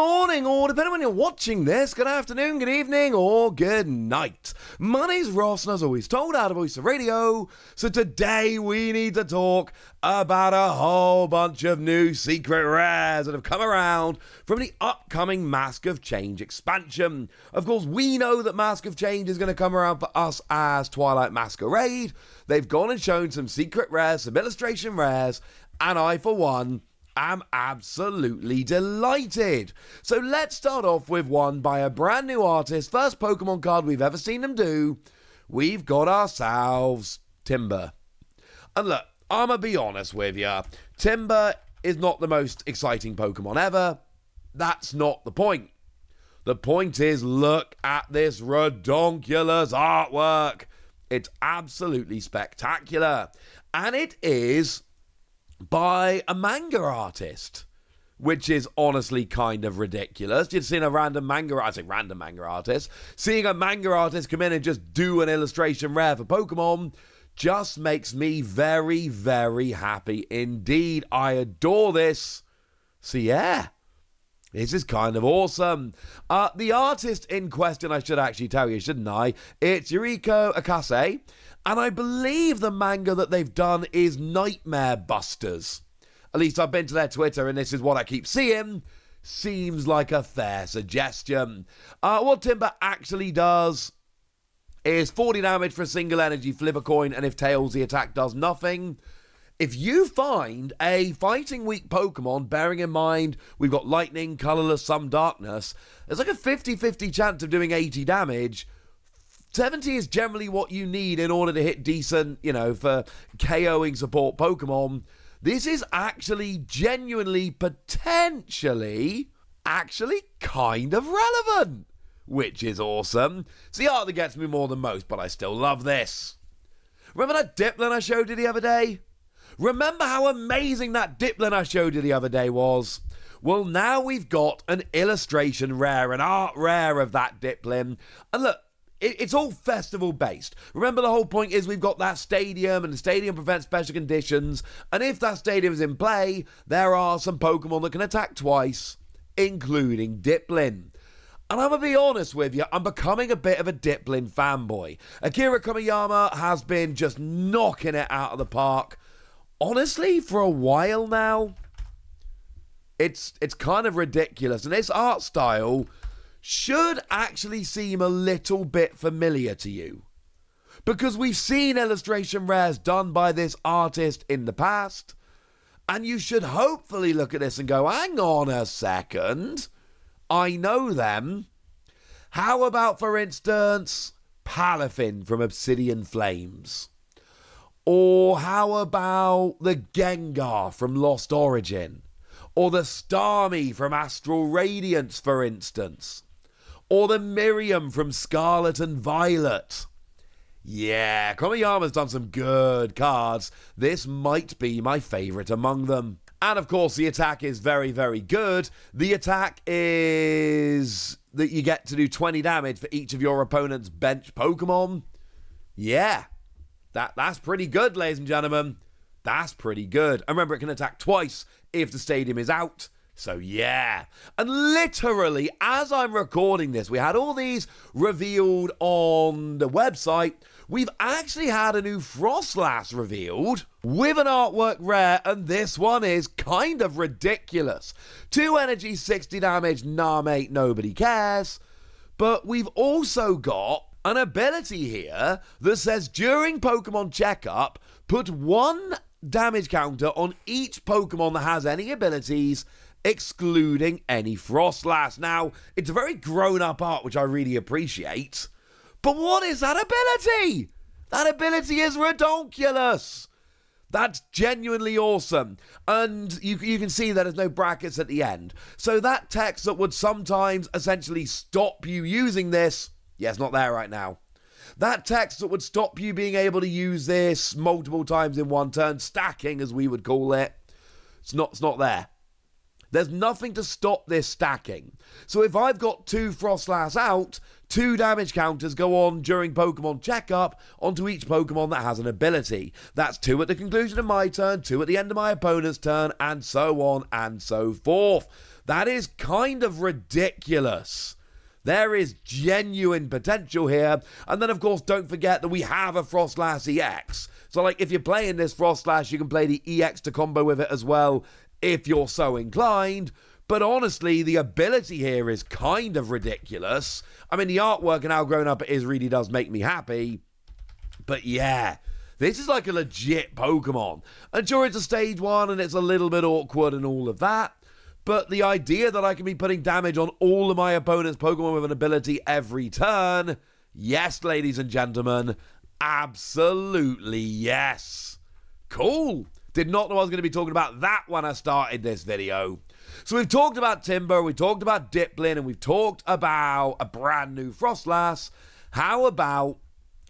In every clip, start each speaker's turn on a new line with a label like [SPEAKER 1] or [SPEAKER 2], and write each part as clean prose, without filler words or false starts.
[SPEAKER 1] morning, or depending on when you're watching this, good afternoon, good evening, or good night. My name's Ross, and as always told, out of Voice of Radio. So today we need to talk about a whole bunch of new secret rares that have come around from the upcoming Mask of Change expansion. Of course, we know that Mask of Change is going to come around for us as Twilight Masquerade. They've gone and shown some secret rares, some illustration rares, and I, for one, am absolutely delighted. So let's start off with one by a brand new artist. First Pokemon card we've ever seen them do. We've got ourselves Timburr. And look, I'm going to be honest with you. Timburr is not the most exciting Pokemon ever. That's not the point. The point is, look at this redonkulous artwork. It's absolutely spectacular. And it is by a manga artist, which is honestly kind of ridiculous. You've seen a random manga artist, seeing a manga artist come in and just do an illustration rare for Pokemon just makes me very, very happy indeed. I adore this. So yeah, this is kind of awesome. The artist in question, I should actually tell you, shouldn't I? It's Yuriko Akase. And I believe the manga that they've done is Nightmare Busters. At least I've been to their Twitter and this is what I keep seeing. Seems like a fair suggestion. What Timburr actually does is 40 damage for a single energy flip a coin, and if tails, the attack does nothing. If you find a fighting weak Pokemon, bearing in mind we've got lightning, colourless, some darkness, there's like a 50-50 chance of doing 80 damage. 70 is generally what you need in order to hit decent, for KOing support Pokemon. This is actually genuinely, potentially, kind of relevant, which is awesome. It's the art that gets me more than most, but I still love this. Remember that Dipplin I showed you the other day? Remember how amazing that Dipplin I showed you the other day was? Well, now we've got an illustration rare, an art rare of that Dipplin. And look, it's all festival based. Remember, the whole point is we've got that stadium, and the stadium prevents special conditions. And if that stadium is in play, there are some Pokemon that can attack twice, including Dipplin. And I'm going to be honest with you, I'm becoming a bit of a Dipplin fanboy. Akira Kamiyama has been just knocking it out of the park. Honestly, for a while now, it's kind of ridiculous. And this art style should actually seem a little bit familiar to you, because we've seen illustration rares done by this artist in the past, and you should hopefully look at this and go, hang on a second, I know them. How about, for instance, Palafin from Obsidian Flames? Or how about the Gengar from Lost Origin? Or the Starmie from Astral Radiance, for instance? Or the Miriam from Scarlet and Violet? Yeah, Kamiyama's done some good cards. This might be my favourite among them. And of course, the attack is very, very good. The attack is that you get to do 20 damage for each of your opponent's bench Pokemon. Yeah, that's pretty good, ladies and gentlemen. That's pretty good. And remember, it can attack twice if the stadium is out. So yeah, and literally as I'm recording this, we had all these revealed on the website. We've actually had a new Froslass revealed with an artwork rare, and this one is kind of ridiculous. 2 energy, 60 damage, nah mate, nobody cares. But we've also got an ability here that says during Pokemon Checkup, put 1 damage counter on each Pokemon that has any abilities, excluding any Froslass. Now, it's a very grown-up art, which I really appreciate. But what is that ability? That ability is redonkulous. That's genuinely awesome. And you can see that there's no brackets at the end. So that text that would sometimes essentially stop you using this, yeah, it's not there right now. That text that would stop you being able to use this multiple times in one turn, stacking as we would call it, it's not there. There's nothing to stop this stacking. So if I've got 2 Froslass out, 2 damage counters go on during Pokemon Checkup onto each Pokemon that has an ability. That's 2 at the conclusion of my turn, 2 at the end of my opponent's turn, and so on and so forth. That is kind of ridiculous. There is genuine potential here. And then, of course, don't forget that we have a Froslass EX. So, like, if you're playing this Froslass, you can play the EX to combo with it as well if you're so inclined. But honestly, the ability here is kind of ridiculous. I mean, the artwork and how grown up it is really does make me happy. But yeah, this is like a legit Pokemon. And sure, it's a stage 1 and it's a little bit awkward and all of that. But the idea that I can be putting damage on all of my opponent's Pokemon with an ability every turn, yes, ladies and gentlemen, absolutely yes. Cool. Did not know I was going to be talking about that when I started this video. So we've talked about Timber, we've talked about Dipplin, and we've talked about a brand new Froslass. How about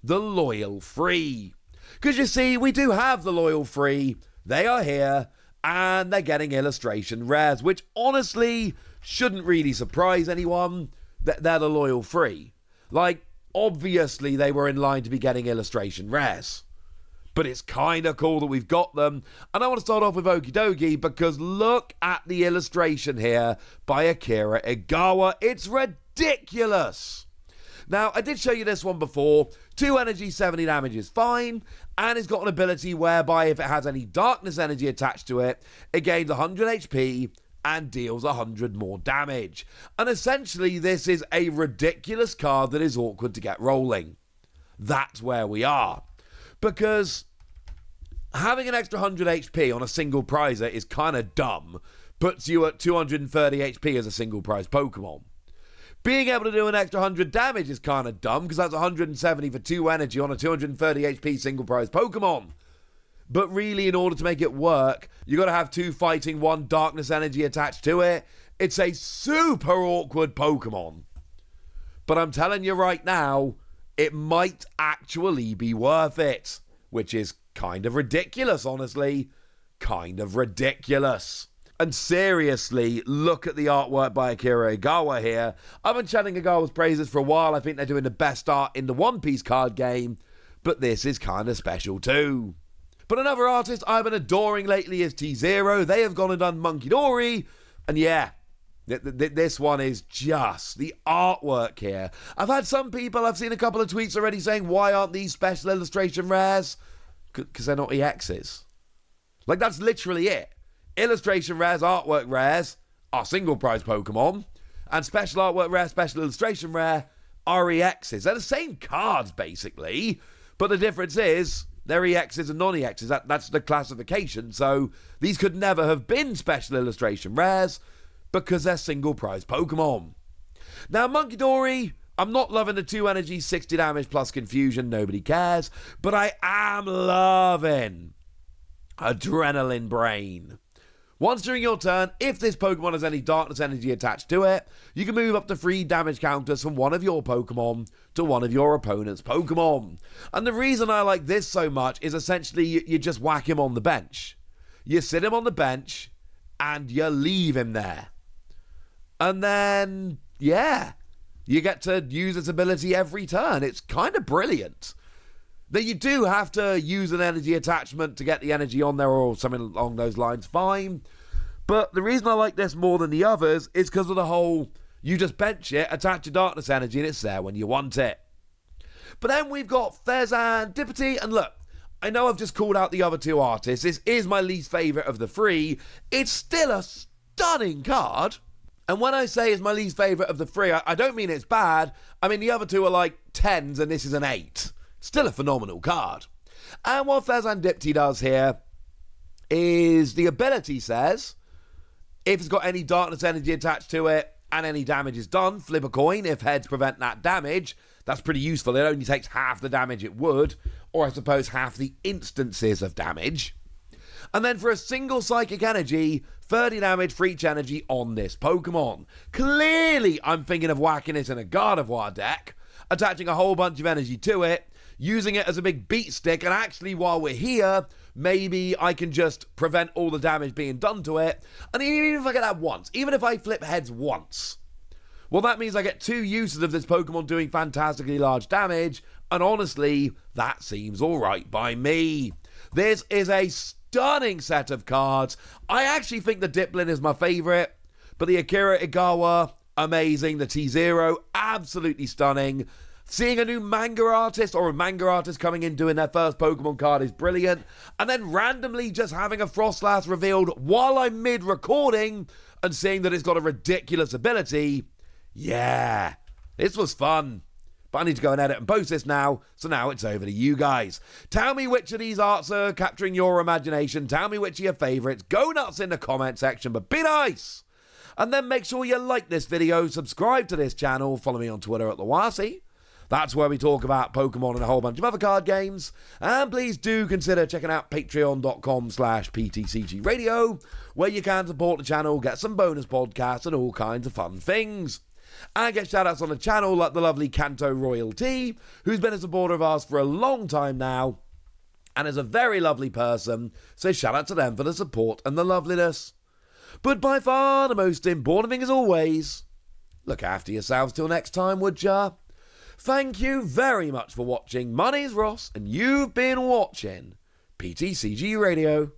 [SPEAKER 1] the Loyal Free? Because you see, we do have the Loyal Free. They are here, and they're getting illustration rares, which honestly shouldn't really surprise anyone that they're the Loyal Free. Like, obviously they were in line to be getting illustration rares. But it's kind of cool that we've got them. And I want to start off with Okidogi because look at the illustration here by Akira Igawa. It's ridiculous. Now, I did show you this one before. 2 energy, 70 damage is fine. And it's got an ability whereby if it has any darkness energy attached to it, it gains 100 HP and deals 100 more damage. And essentially, this is a ridiculous card that is awkward to get rolling. That's where we are. Because having an extra 100 HP on a single prizer is kind of dumb. Puts you at 230 HP as a single prize Pokemon. Being able to do an extra 100 damage is kind of dumb because that's 170 for 2 energy on a 230 HP single prize Pokemon. But really, in order to make it work, you got to have 2 fighting, 1 darkness energy attached to it. It's a super awkward Pokemon. But I'm telling you right now, it might actually be worth it, which is kind of ridiculous, honestly. Kind of ridiculous. And seriously, look at the artwork by Akira Igawa here. I've been chanting Igawa's praises for a while. I think they're doing the best art in the One Piece card game, but this is kind of special too. But another artist I've been adoring lately is T-Zero. They have gone and done Monkidori, and yeah, this one is just the artwork here. I've seen a couple of tweets already saying, why aren't these special illustration rares? Because they're not EXs. Like, that's literally it. Illustration rares, artwork rares are single prize Pokemon, and special artwork rare, special illustration rare are EXs. They're the same cards, basically, but the difference is they're EXs and non-EXs. That's the classification, so these could never have been special illustration rares, because they're single prize Pokemon. Now, Monkidori, I'm not loving the 2 energy, 60 damage plus confusion, nobody cares, but I am loving Adrenaline Brain. Once during your turn, if this Pokemon has any darkness energy attached to it, you can move up to 3 damage counters from one of your Pokemon to one of your opponent's Pokemon. And the reason I like this so much is essentially you just whack him on the bench. You sit him on the bench and you leave him there. And then, yeah, you get to use its ability every turn. It's kind of brilliant. That you do have to use an energy attachment to get the energy on there or something along those lines, fine. But the reason I like this more than the others is because of the whole, you just bench it, attach your darkness energy, and it's there when you want it. But then we've got Fezandipiti, and look, I know I've just called out the other 2 artists. This is my least favourite of the 3. It's still a stunning card. And when I say it's my least favourite of the 3, I don't mean it's bad. I mean, the other 2 are like 10s and this is an 8. Still a phenomenal card. And what Fezandipiti does here is the ability says, if it's got any darkness energy attached to it and any damage is done, flip a coin. If heads prevent that damage, that's pretty useful. It only takes half the damage it would, or I suppose half the instances of damage. And then for a single psychic energy, 30 damage for each energy on this Pokemon. Clearly, I'm thinking of whacking it in a Gardevoir deck, attaching a whole bunch of energy to it, using it as a big beat stick, and actually while we're here, maybe I can just prevent all the damage being done to it, and even if I get that once, even if I flip heads once, well, that means I get 2 uses of this Pokemon doing fantastically large damage, and honestly, that seems alright by me. This is a stunning set of cards. I actually think the Dipplin is my favourite, But the Akira Igawa, amazing. The T-Zero, absolutely stunning. Seeing a new manga artist or a manga artist coming in doing their first Pokemon card is brilliant. And then randomly just having a Froslass revealed while I'm mid-recording and seeing that it's got a ridiculous ability. Yeah, this was fun. But I need to go and edit and post this now, so now it's over to you guys. Tell me which of these arts are capturing your imagination. Tell me which are your favourites. Go nuts in the comment section, but be nice. And then make sure you like this video, subscribe to this channel, follow me on Twitter at Lawasi. That's where we talk about Pokemon and a whole bunch of other card games. And please do consider checking out patreon.com/PTCG Radio, where you can support the channel, get some bonus podcasts and all kinds of fun things. And get shout-outs on the channel like the lovely Kanto Royalty, who's been a supporter of ours for a long time now, and is a very lovely person, so shout out to them for the support and the loveliness. But by far the most important thing as always, look after yourselves till next time, would ya? Thank you very much for watching. My name's Ross, and you've been watching PTCG Radio.